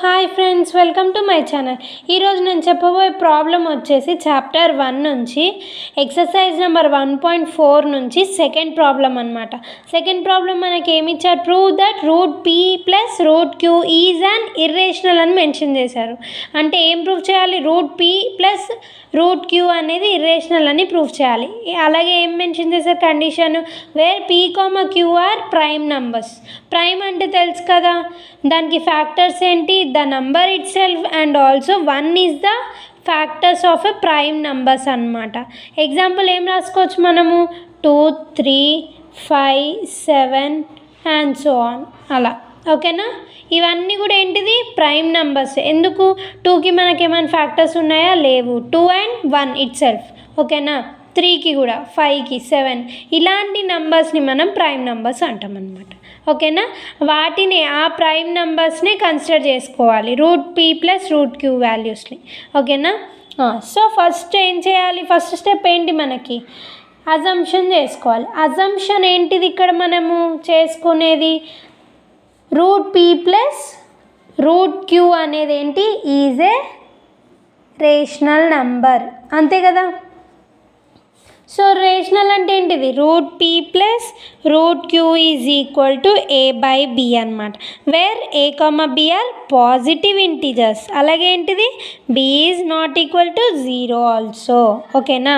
Hi friends, welcome to my channel. ఈరోజు నేను చెప్పబోయే ప్రాబ్లం వచ్చేసి చాప్టర్ 1 నుంచి ఎక్సర్సైజ్ నెంబర్ 1.4 నుంచి సెకండ్ ప్రాబ్లం అనమాట. సెకండ్ ప్రాబ్లం మనకి ఏమి ఇచ్చారు? Prove that root P plus root Q is an irrational అని మెన్షన్ చేశారు. అంటే ఏం ప్రూవ్ చేయాలి? Root P plus root Q అనేది ఇర్రేషనల్ అని ప్రూవ్ చేయాలి. అలాగే ఏం మెన్షన్ చేశారు? Condition where P comma Q are prime numbers. Prime అంటే తెలుసు కదా, దానికి ఫ్యాక్టర్స్ ఏంటి? The number itself and also 1 is the factors of a prime numbers అన్నమాట. ఎగ్జాంపుల్ ఏం రాసుకోవచ్చు మనము? 2, 3, 5, 7 అండ్ సో ఆన్ అలా. ఓకేనా? ఇవన్నీ కూడా ఏంటిది? Prime numbers. ఎందుకు? 2కి మనకి ఏమైనా ఫ్యాక్టర్స్ ఉన్నాయా? లేవు. 2 and 1 ఇట్ సెల్ఫ్. ఓకేనా? 3కి కూడా, 5కి, 7 ఇలాంటి నంబర్స్ని మనం ప్రైమ్ నంబర్స్ అంటాం అన్నమాట. ఓకేనా? వాటిని ఆ ప్రైమ్ నంబర్స్ని కన్సిడర్ చేసుకోవాలి, root P plus root Q వాల్యూస్ని. ఓకేనా? సో ఫస్ట్ ఏం చేయాలి? ఫస్ట్ స్టెప్ ఏంటి మనకి? అజంప్షన్ చేసుకోవాలి. అజంప్షన్ ఏంటిది ఇక్కడ మనము చేసుకునేది? Root P plus root Q అనేది ఏంటి? Is a rational number. అంతే కదా? సో రేషనల్ అంటే ఏంటిది? Root P plus root Q is equal to A by B అనమాట. Where A comma B are positive integers. అలాగే ఏంటిది? B is not equal to 0 also. ఓకేనా?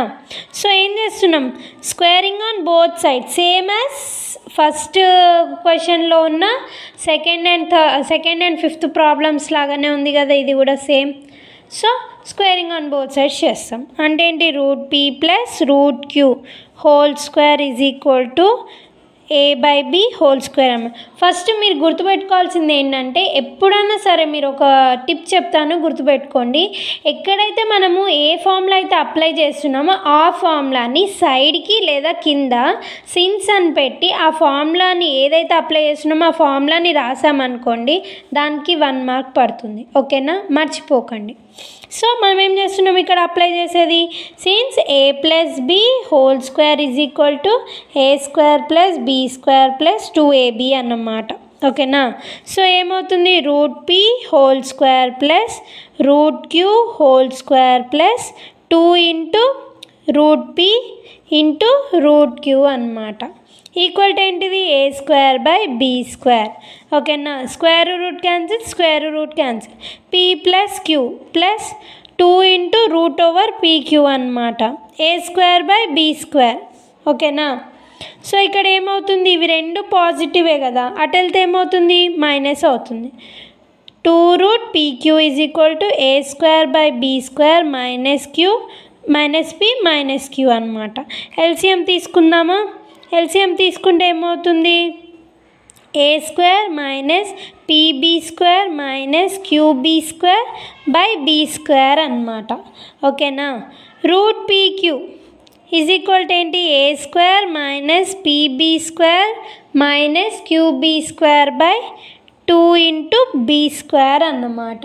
సో ఏం చేస్తున్నాం? Squaring on both side same as first క్వశ్చన్లో ఉన్న second and fifth problems లాగానే ఉంది కదా, ఇది కూడా same. So squaring on both sides చేస్తాం. అంటే ఏంటి? Root P plus root Q whole square is equal to A by B whole square అమ్మ. ఫస్ట్ మీరు గుర్తుపెట్టుకోవాల్సింది ఏంటంటే, ఎప్పుడైనా సరే మీరు ఒక టిప్ చెప్తాను, గుర్తుపెట్టుకోండి. ఎక్కడైతే మనము ఏ ఫార్ములా అయితే అప్లై చేస్తున్నామో ఆ ఫార్ములాని సైడ్కి లేదా కింద సిన్స్ అని పెట్టి ఆ ఫార్ములాని ఏదైతే అప్లై చేస్తున్నామో ఆ ఫార్ములాని రాసామనుకోండి, దానికి 1 మార్క్ పడుతుంది. ఓకేనా? మర్చిపోకండి. సో మనం ఏం చేస్తున్నాం ఇక్కడ అప్లై చేసేది? Since A plus B whole square is equal to A square plus B square plus 2ab అన్నమాట. ఓకేనా? సో ఏమవుతుంది? Root P whole square plus root Q whole square plus 2 into root P into root Q అన్నమాట. Equal to ఏంటిది? A square by B square. ఓకేనా? Square root cancel, square root cancel. P plus Q plus 2 into root over PQ అన్నమాట. A square by B square. ఓకేనా? So ఇక్కడ ఏమవుతుంది? ఇవి రెండు పాజిటివే కదా, అటు వెళ్తే ఏమవుతుంది? మైనస్ అవుతుంది. 2 root PQ is equal to A square by B square minus Q minus P minus Q అన్నమాట. ఎల్సిఎం తీసుకుందామా? ఎల్సిఎం తీసుకుంటే ఏమవుతుంది? A square minus PB square minus QB square by B square అన్నమాట. ఓకేనా? Root PQ is equal to ఏంటి? A square minus PB square minus QB square by 2 into B square అన్నమాట.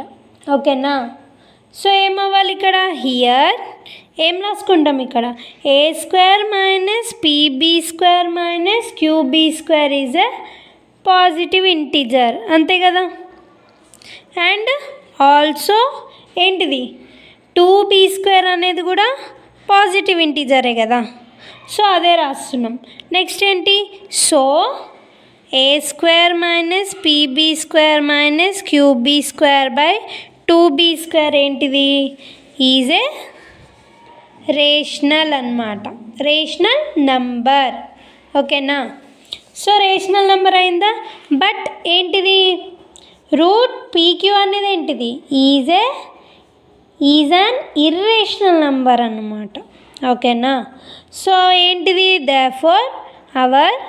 ఓకేనా? So ఏమవ్వాలి ఇక్కడ? హియర్ ఏం రాసుకుంటాం ఇక్కడ? A square minus PB square minus QB square is a positive integer. అంతే కదా? అండ్ ఆల్సో ఏంటిది? 2b స్క్వేర్ అనేది కూడా పాజిటివ్ ఇంటీజరే కదా. సో అదే రాస్తున్నాం. నెక్స్ట్ ఏంటి? So A square minus PB square minus QB square by 2b square ఏంటిది? ఈజ్ ఏ రేషనల్ అన్నమాట. Rational number. ఓకేనా? సో రేషనల్ నెంబర్ అయిందా? బట్ ఏంటిది? రూట్ పీక్యూ అనేది ఏంటిది? ఈజ్ అన్ ఇర్రేషనల్ నెంబర్ అన్నమాట. ఓకేనా? సో ఏంటిది? Therefore hour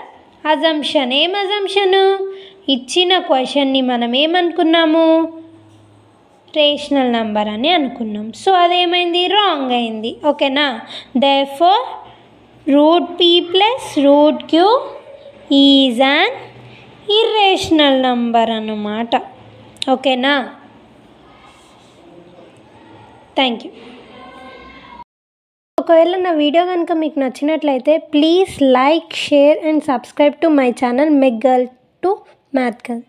assumption. ఏం అజంప్షను? ఇచ్చిన క్వశ్చన్ని మనం ఏమనుకున్నాము? రేషనల్ నెంబర్ అని అనుకున్నాం. సో అదేమైంది? రాంగ్ అయింది. ఓకేనా? Therefore root P plus root Q is an irrational number అన్నమాట. ఓకేనా? Thank you. ఒకవేళ నా వీడియో కనుక మీకు నచ్చినట్లయితే please like, share and subscribe to my channel mech girl to math girl.